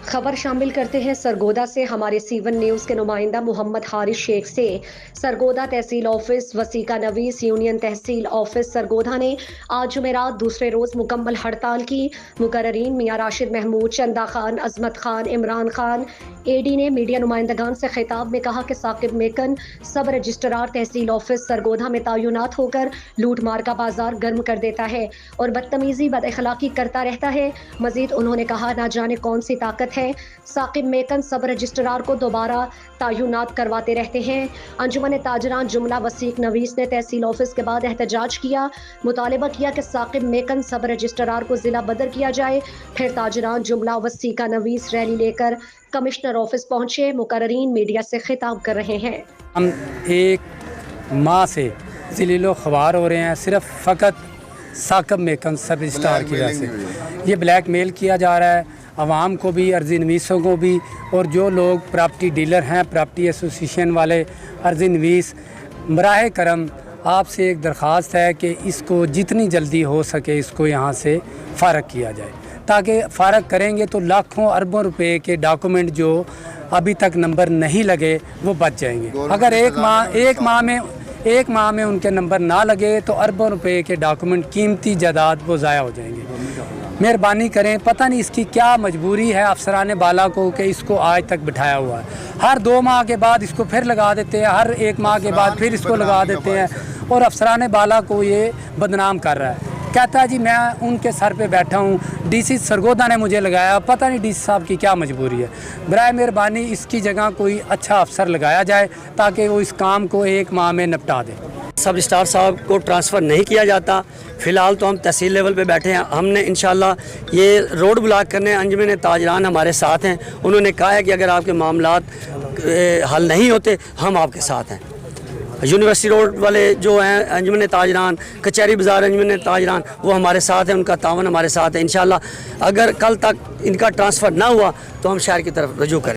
خبر شامل کرتے ہیں سرگودا سے۔ ہمارے سی1 نیوز کے نمائندہ محمد حارث شیخ سے۔ سرگودا تحصیل آفس وسیقہ نویس یونین تحصیل آفس سرگودا نے آج جمعرات دوسرے روز مکمل ہڑتال کی۔ مقررین میاں راشد محمود، چندہ خان، عظمت خان، عمران خان اے ڈی نے میڈیا نمائندگان سے خطاب میں کہا کہ ثاقب میکن سب رجسٹرار تحصیل آفس سرگودا میں تعینات ہو کر لوٹ مار کا بازار گرم کر دیتا ہے اور بدتمیزی بد اخلاقی کرتا رہتا ہے۔ مزید انہوں نے کہا نہ جانے کون سی طاقت ہے ثاقب میکن سب رجسٹرار کو دوبارہ تعینات کرواتے رہتے ہیں۔ انجمن تاجران جملہ وسیق نویس نے تحصیل آفس کے بعد احتجاج کیا، مطالبہ کیا کہ ثاقب میکن سب رجسٹرار کو ضلع بدر کیا جائے۔ پھر تاجران جملہ وسیقہ نویس ریلی لے کر کمشنر آفس پہنچے۔ مقررین میڈیا سے خطاب کر رہے ہیں۔ ہم ایک ماہ سے ذلیل و خوار ہو رہے ہیں صرف فقط ثاقب میکن سب رجسٹرار کی وجہ سے۔ یہ بلیک میل کیا جا رہا ہے عوام کو بھی، عرضی نویسوں کو بھی، اور جو لوگ پراپرٹی ڈیلر ہیں، پراپرٹی ایسوسیشن والے، عرضی نویس، براہ کرم آپ سے ایک درخواست ہے کہ اس کو جتنی جلدی ہو سکے اس کو یہاں سے فارغ کیا جائے، تاکہ فارغ کریں گے تو لاکھوں اربوں روپے کے ڈاکومنٹ جو ابھی تک نمبر نہیں لگے وہ بچ جائیں گے۔ اگر ایک ماہ میں ان کے نمبر نہ لگے تو اربوں روپے کے ڈاکومنٹ، قیمتی جائیداد وہ ضائع ہو جائیں گے۔ مہربانی کریں، پتہ نہیں اس کی کیا مجبوری ہے افسران بالا کو کہ اس کو آج تک بٹھایا ہوا ہے۔ ہر 2 ماہ کے بعد اس کو پھر لگا دیتے ہیں، ہر 1 ماہ کے بعد پھر اس کو لگا دیتے ہیں، اور افسران بالا کو یہ بدنام کر رہا ہے۔ کہتا ہے جی میں ان کے سر پہ بیٹھا ہوں، ڈی سی سرگودا نے مجھے لگایا، پتہ نہیں ڈی سی صاحب کی کیا مجبوری ہے۔ برائے مہربانی اس کی جگہ کوئی اچھا افسر لگایا جائے تاکہ وہ اس کام کو 1 ماہ میں نپٹا دے۔ سب رجسٹرار صاحب کو ٹرانسفر نہیں کیا جاتا۔ فی الحال تو ہم تحصیل لیول پہ بیٹھے ہیں۔ ہم نے انشاءاللہ یہ روڈ بلاک کرنے، انجمن تاجران ہمارے ساتھ ہیں، انہوں نے کہا ہے کہ اگر آپ کے معاملات حل نہیں ہوتے ہم آپ کے ساتھ ہیں۔ یونیورسٹی روڈ والے جو ہیں انجمن تاجران، کچہری بازار انجمن تاجران، وہ ہمارے ساتھ ہیں، ان کا تعاون ہمارے ساتھ ہے۔ انشاءاللہ اگر کل تک ان کا ٹرانسفر نہ ہوا تو ہم شہر کی طرف رجوع کریں۔